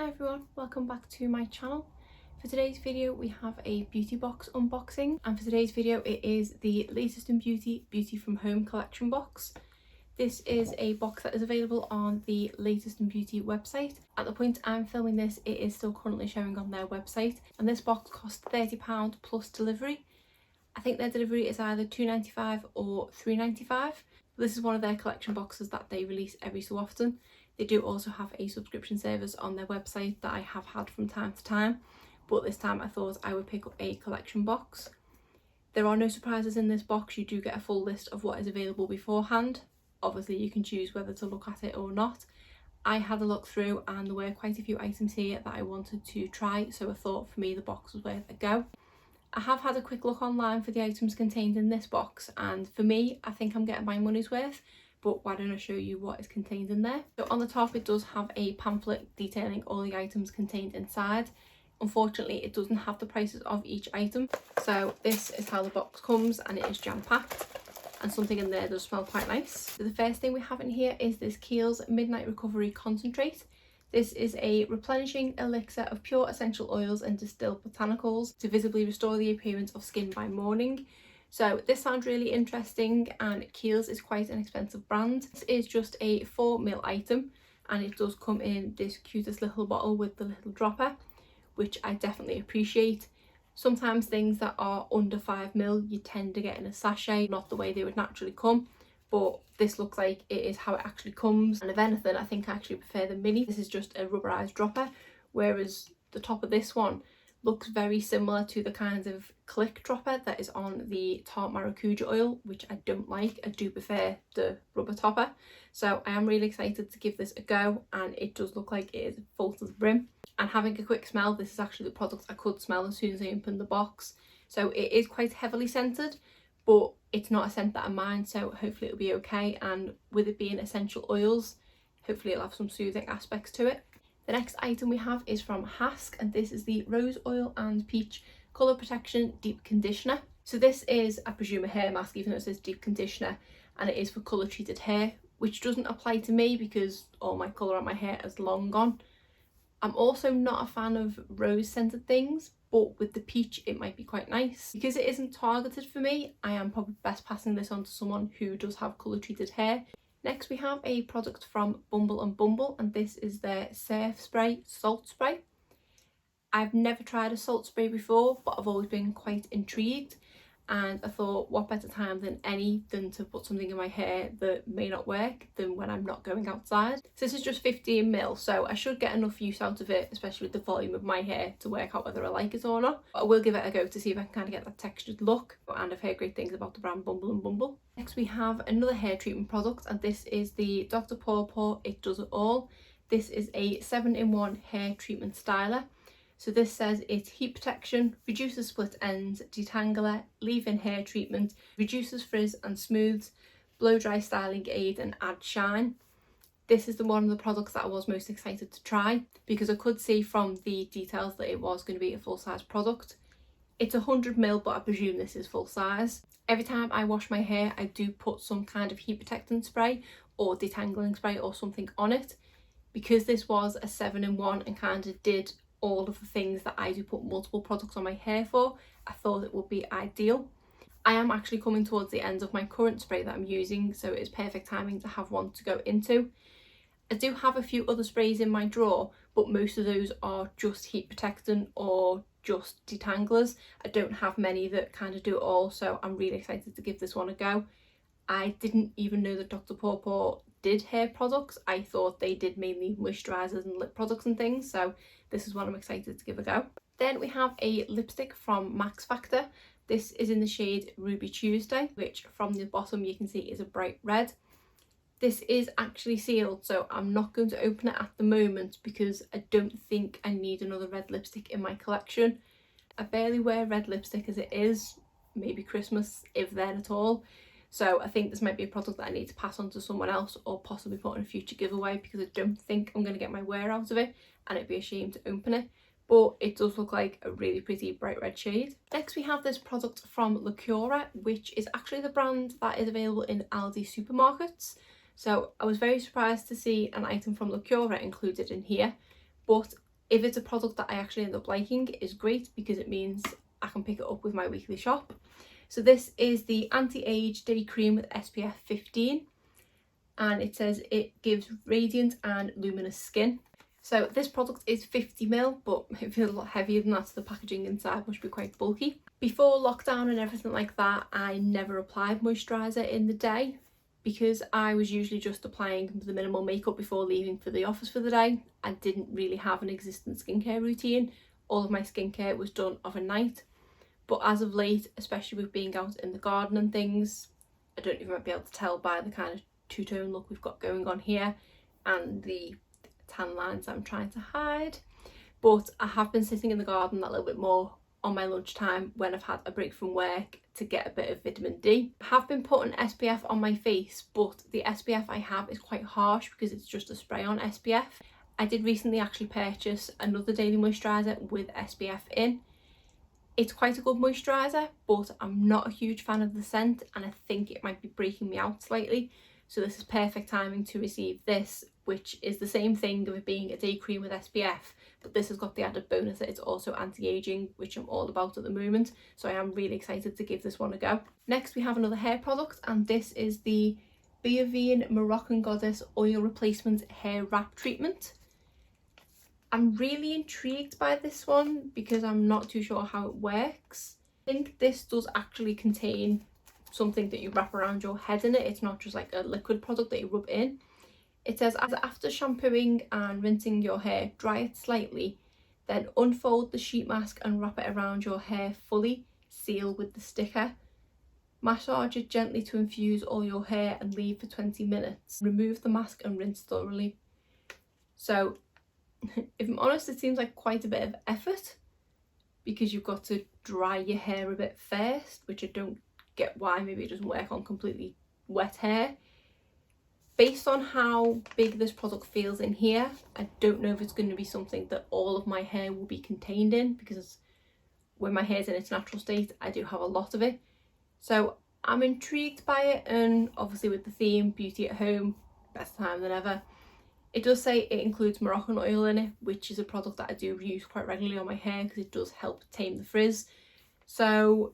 Hi everyone, welcome back to my channel. For today's video we have a beauty box unboxing, and for today's video it is the latest in beauty from home collection box. This is a box that is available on the latest in beauty website. At the point I'm filming this it is still currently showing on their website, and this box costs £30 plus delivery. I think their delivery is either £2.95 or £3.95. This is one of their collection boxes that they release every so often. They do also have a subscription service on their website that I have had from time to time, but this time I thought I would pick up a collection box. There are no surprises in this box. You do get a full list of what is available beforehand. Obviously you can choose whether to look at it or not. I had a look through and there were quite a few items here that I wanted to try, so I thought for me the box was worth a go. I have had a quick look online for the items contained in this box, and for me I think I'm getting my money's worth. But why don't I show you what is contained in there. So on the top it does have a pamphlet detailing all the items contained inside. Unfortunately it doesn't have the prices of each item. So this is how the box comes, and it is jam-packed, and something in there does smell quite nice. So the first thing we have in here is this Kiehl's Midnight Recovery Concentrate. This is a replenishing elixir of pure essential oils and distilled botanicals to visibly restore the appearance of skin by morning. So this sounds really interesting, and Kiehl's is quite an expensive brand. This is just a 4ml item, and it does come in this cutest little bottle with the little dropper, which I definitely appreciate. Sometimes things that are under 5ml you tend to get in a sachet, not the way they would naturally come, but this looks like it is how it actually comes, and if anything I think I actually prefer the mini. This is just a rubberized dropper, whereas the top of this one looks very similar to the kind of click dropper that is on the Tarte Maracuja oil, which I don't like. I do prefer the rubber topper. So I am really excited to give this a go, and it does look like it is full to the brim. And having a quick smell, this is actually the product I could smell as soon as I opened the box. So it is quite heavily scented, but it's not a scent that I mind, so hopefully it'll be okay. And with it being essential oils, hopefully it'll have some soothing aspects to it. The next item we have is from Hask, and this is the Rose Oil and Peach Colour Protection Deep Conditioner. So this is, I presume, a hair mask, even though it says deep conditioner, and it is for colour treated hair, which doesn't apply to me because all my colour on my hair is long gone. I'm also not a fan of rose scented things, but with the peach it might be quite nice. Because it isn't targeted for me, I am probably best passing this on to someone who does have colour treated hair. Next we have a product from Bumble and Bumble, and this is their Surf Spray Salt Spray. I've never tried a salt spray before, but I've always been quite intrigued, and I thought what better time than to put something in my hair that may not work than when I'm not going outside. So this is just 15ml, so I should get enough use out of it, especially with the volume of my hair, to work out whether I like it or not. But I will give it a go to see if I can kind of get that textured look, and I've heard great things about the brand Bumble and Bumble. Next we have another hair treatment product, and this is the Dr. Paw Paw It Does It All. This is a 7-in-1 hair treatment styler. So this says it's heat protection, reduces split ends, detangler, leave-in hair treatment, reduces frizz and smooths, blow dry styling aid and add shine. This is one of the products that I was most excited to try, because I could see from the details that it was going to be a full-size product. It's 100ml, but I presume this is full size. Every time I wash my hair I do put some kind of heat protectant spray or detangling spray or something on it. Because this was a 7-in-1 and kind of did all of the things that I do put multiple products on my hair for, I thought it would be ideal. I am actually coming towards the end of my current spray that I'm using, so it's perfect timing to have one to go into. I do have a few other sprays in my drawer, but most of those are just heat protectant or just detanglers. I don't have many that kind of do it all, so I'm really excited to give this one a go. I didn't even know that Dr. Paw Paw did hair products. I thought they did mainly moisturisers and lip products and things, so this is what I'm excited to give a go. Then we have a lipstick from Max Factor. This is in the shade Ruby Tuesday, which from the bottom you can see is a bright red. This is actually sealed, so I'm not going to open it at the moment because I don't think I need another red lipstick in my collection. I barely wear red lipstick as it is, maybe Christmas, if then at all. So I think this might be a product that I need to pass on to someone else, or possibly put in a future giveaway, because I don't think I'm going to get my wear out of it and it'd be a shame to open it. But it does look like a really pretty bright red shade. Next we have this product from Lacura, which is actually the brand that is available in Aldi supermarkets. So I was very surprised to see an item from Lacura included in here, but If it's a product that I actually end up liking, it is great because it means I can pick it up with my weekly shop. So this is the Anti-Age Day Cream with SPF 15, and it says it gives radiant and luminous skin. So this product is 50ml, but it feels a lot heavier than that, so the packaging inside must be quite bulky. Before lockdown and everything like that, I never applied moisturiser in the day because I was usually just applying the minimal makeup before leaving for the office for the day. I didn't really have an existing skincare routine. All of my skincare was done of a night. But as of late, especially with being out in the garden and things, I don't even be able to tell by the kind of two-tone look we've got going on here and the tan lines I'm trying to hide. But I have been sitting in the garden a little bit more on my lunchtime when I've had a break from work to get a bit of vitamin D. I have been putting SPF on my face, but the SPF I have is quite harsh because it's just a spray on SPF. I did recently actually purchase another daily moisturiser with SPF in. It's quite a good moisturiser, but I'm not a huge fan of the scent and I think it might be breaking me out slightly. So this is perfect timing to receive this, which is the same thing of it being a day cream with SPF, but this has got the added bonus that it's also anti-aging, which I'm all about at the moment. So I am really excited to give this one a go. Next we have another hair product, and this is the Biavine Moroccan Goddess Oil Replacement Hair Wrap Treatment. I'm really intrigued by this one because I'm not too sure how it works. I think this does actually contain something that you wrap around your head in it. It's not just like a liquid product that you rub in. It says, as after shampooing and rinsing your hair, dry it slightly, then unfold the sheet mask and wrap it around your hair fully, seal with the sticker. Massage it gently to infuse all your hair and leave for 20 minutes. Remove the mask and rinse thoroughly. So if I'm honest, it seems like quite a bit of effort because you've got to dry your hair a bit first, which I don't get why. Maybe it doesn't work on completely wet hair. Based on how big this product feels in here, I don't know if it's going to be something that all of my hair will be contained in, because when my hair's in its natural state, I do have a lot of it. So I'm intrigued by it, and obviously with the theme, beauty at home, best time than ever. It does say it includes Moroccan oil in it, which is a product that I do use quite regularly on my hair because it does help tame the frizz. So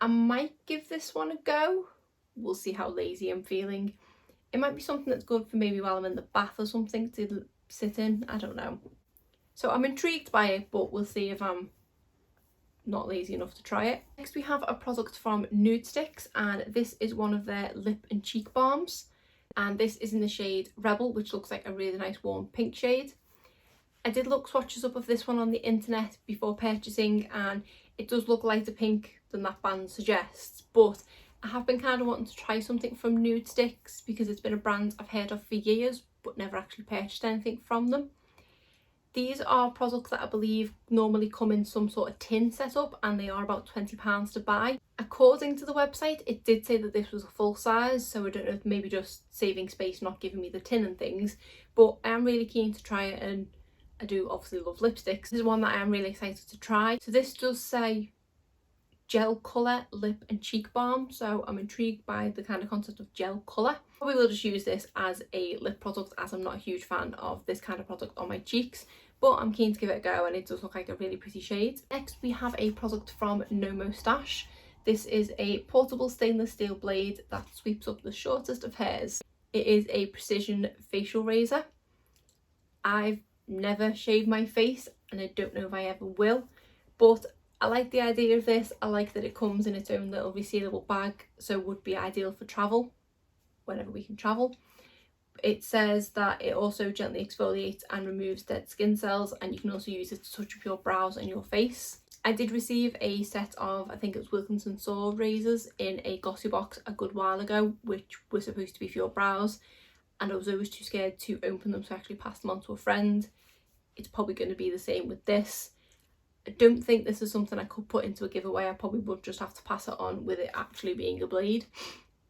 I might give this one a go. We'll see how lazy I'm feeling. It might be something that's good for maybe while I'm in the bath or something to sit in. I don't know. So I'm intrigued by it, but we'll see if I'm not lazy enough to try it. Next we have a product from Nude Sticks, and this is one of their lip and cheek balms. And this is in the shade Rebel, which looks like a really nice warm pink shade. I did look swatches up of this one on the internet before purchasing, and it does look lighter pink than that band suggests, but I have been kind of wanting to try something from Nude Sticks because it's been a brand I've heard of for years but never actually purchased anything from them. These are products that I believe normally come in some sort of tin setup, and they are about £20 to buy. According to the website, it did say that this was a full size, so I don't know if maybe just saving space, not giving me the tin and things, but I am really keen to try it, and I do obviously love lipsticks. This is one that I am really excited to try. So this does say gel colour lip and cheek balm, so I'm intrigued by the kind of concept of gel colour. Probably will just use this as a lip product, as I'm not a huge fan of this kind of product on my cheeks, but I'm keen to give it a go, and it does look like a really pretty shade. Next we have a product from No Moustache. This is a portable stainless steel blade that sweeps up the shortest of hairs. It is a precision facial razor. I've never shaved my face and I don't know if I ever will, but I like the idea of this. I like that it comes in its own little resealable bag, so it would be ideal for travel, whenever we can travel. It says that it also gently exfoliates and removes dead skin cells, and you can also use it to touch up your brows and your face. I did receive a set of, I think it was Wilkinson Sword razors in a Glossybox a good while ago, which were supposed to be for your brows, and I was always too scared to open them, so I actually passed them on to a friend. It's probably going to be the same with this. I don't think this is something I could put into a giveaway. I probably would just have to pass it on with it actually being a blade.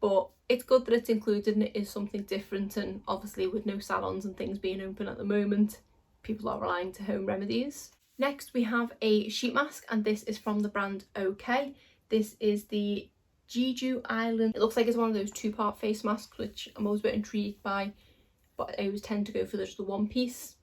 But it's good that it's included and it is something different, and obviously with no salons and things being open at the moment, people are relying to home remedies. Next we have a sheet mask, and this is from the brand OK. This is the Jeju Island. It looks like it's one of those two-part face masks, which I'm always a bit intrigued by, but I always tend to go for just the one piece.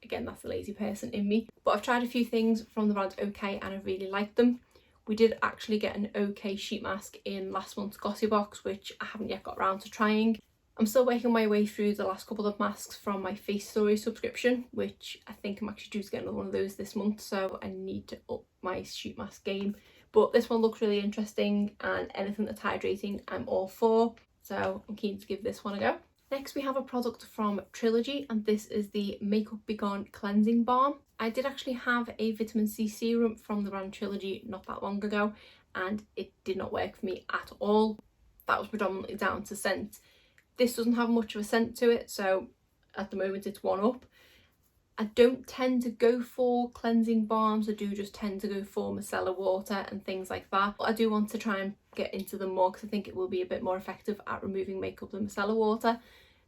again, that's the lazy person in me. But I've tried a few things from the brand OK and I really like them. We did actually get an OK sheet mask in last month's Glossybox, which I haven't yet got around to trying. I'm still working my way through the last couple of masks from my FaceTory subscription, which I think I'm actually due to get another one of those this month, so I need to up my sheet mask game. But this one looks really interesting, and anything that's hydrating I'm all for, so I'm keen to give this one a go. Next we have a product from Trilogy, and this is the Makeup Be Gone Cleansing Balm. I did actually have a vitamin C serum from the brand Trilogy not that long ago, and it did not work for me at all. That was predominantly down to scent. This doesn't have much of a scent to it, so at the moment it's one up. I don't tend to go for cleansing balms, I do just tend to go for micellar water and things like that. But I do want to try and get into them more because I think it will be a bit more effective at removing makeup than micellar water.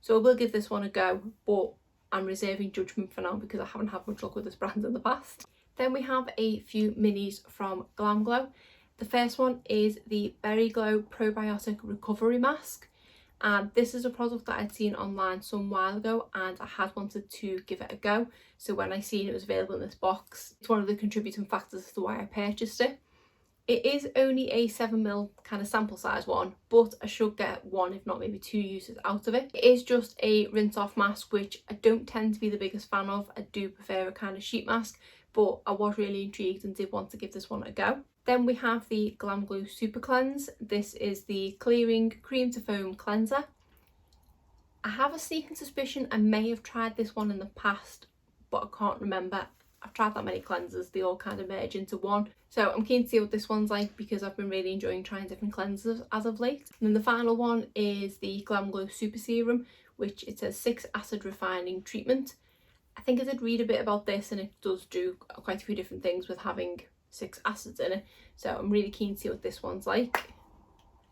So I will give this one a go, but I'm reserving judgment for now because I haven't had much luck with this brand in the past. Then we have a few minis from Glam Glow. The first one is the Berry Glow Probiotic Recovery Mask. And this is a product that I'd seen online some while ago and I had wanted to give it a go. So when I seen it was available in this box, it's one of the contributing factors as to why I purchased it. It is only a 7ml kind of sample size one, but I should get one, if not maybe 2 uses out of it. It is just a rinse off mask, which I don't tend to be the biggest fan of. I do prefer a kind of sheet mask, but I was really intrigued and did want to give this one a go. Then we have the Glam Glow Super Cleanse. This is the Clearing Cream to Foam Cleanser. I have a sneaking suspicion I may have tried this one in the past, but I can't remember. I've tried that many cleansers, they all kind of merge into one. So I'm keen to see what this one's like because I've been really enjoying trying different cleansers as of late. And then the final one is the Glam Glow Super Serum, which it says 6 acid refining treatment. I think I did read a bit about this and it does do quite a few different things with having 6 acids in it, so I'm really keen to see what this one's like.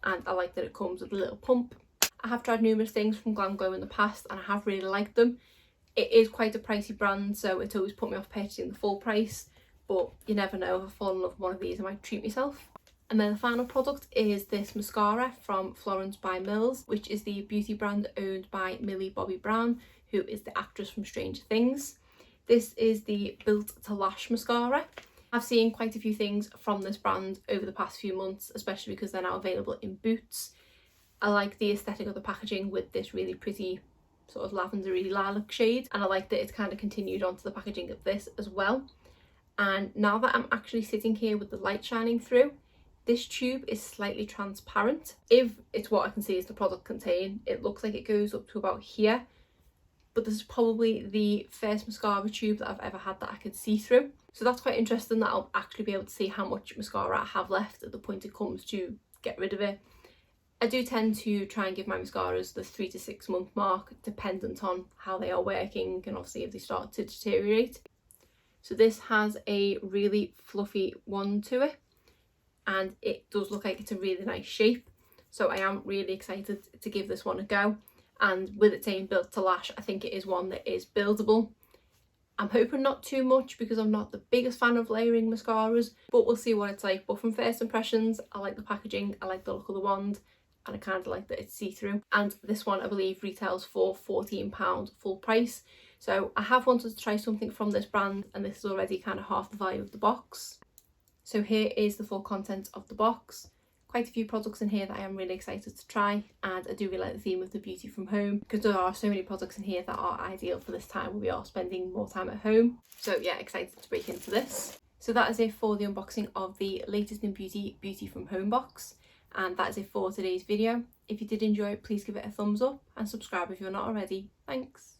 And I like that it comes with a little pump. I have tried numerous things from Glam Glow in the past and I have really liked them. It is quite a pricey brand, so it's always put me off purchasing the full price, but you never know, if I fall in love with one of these I might treat myself. And then the final product is this mascara from Florence by Mills, which is the beauty brand owned by Millie Bobby Brown, who is the actress from Stranger Things. This is the Built to Lash mascara. I've seen quite a few things from this brand over the past few months, especially because they're now available in Boots. I like the aesthetic of the packaging with this really pretty sort of lavendery lilac shade, and I like that it's kind of continued onto the packaging of this as well. And now that I'm actually sitting here with the light shining through, this tube is slightly transparent. If it's what I can see as the product contain, it looks like it goes up to about here, but this is probably the first mascara tube that I've ever had that I could see through. So that's quite interesting that I'll actually be able to see how much mascara I have left at the point it comes to get rid of it. I do tend to try and give my mascaras the 3 to 6 month mark, dependent on how they are working and obviously if they start to deteriorate. So this has a really fluffy wand to it and it does look like it's a really nice shape. So I am really excited to give this one a go. And with it saying built to lash, I think it is one that is buildable. I'm hoping not too much because I'm not the biggest fan of layering mascaras, but we'll see what it's like. But from first impressions, I like the packaging, I like the look of the wand, and I kind of like that it's see-through. And this one I believe retails for £14 full price. So I have wanted to try something from this brand, and this is already kind of half the value of the box. So here is the full content of the box. Quite a few products in here that I am really excited to try, and I do really like the theme of the beauty from home because there are so many products in here that are ideal for this time when we are spending more time at home. So yeah, excited to break into this. So that is it for the unboxing of the latest in beauty from home box, and that is it for today's video. If you did enjoy it, please give it a thumbs up and subscribe if you're not already. Thanks.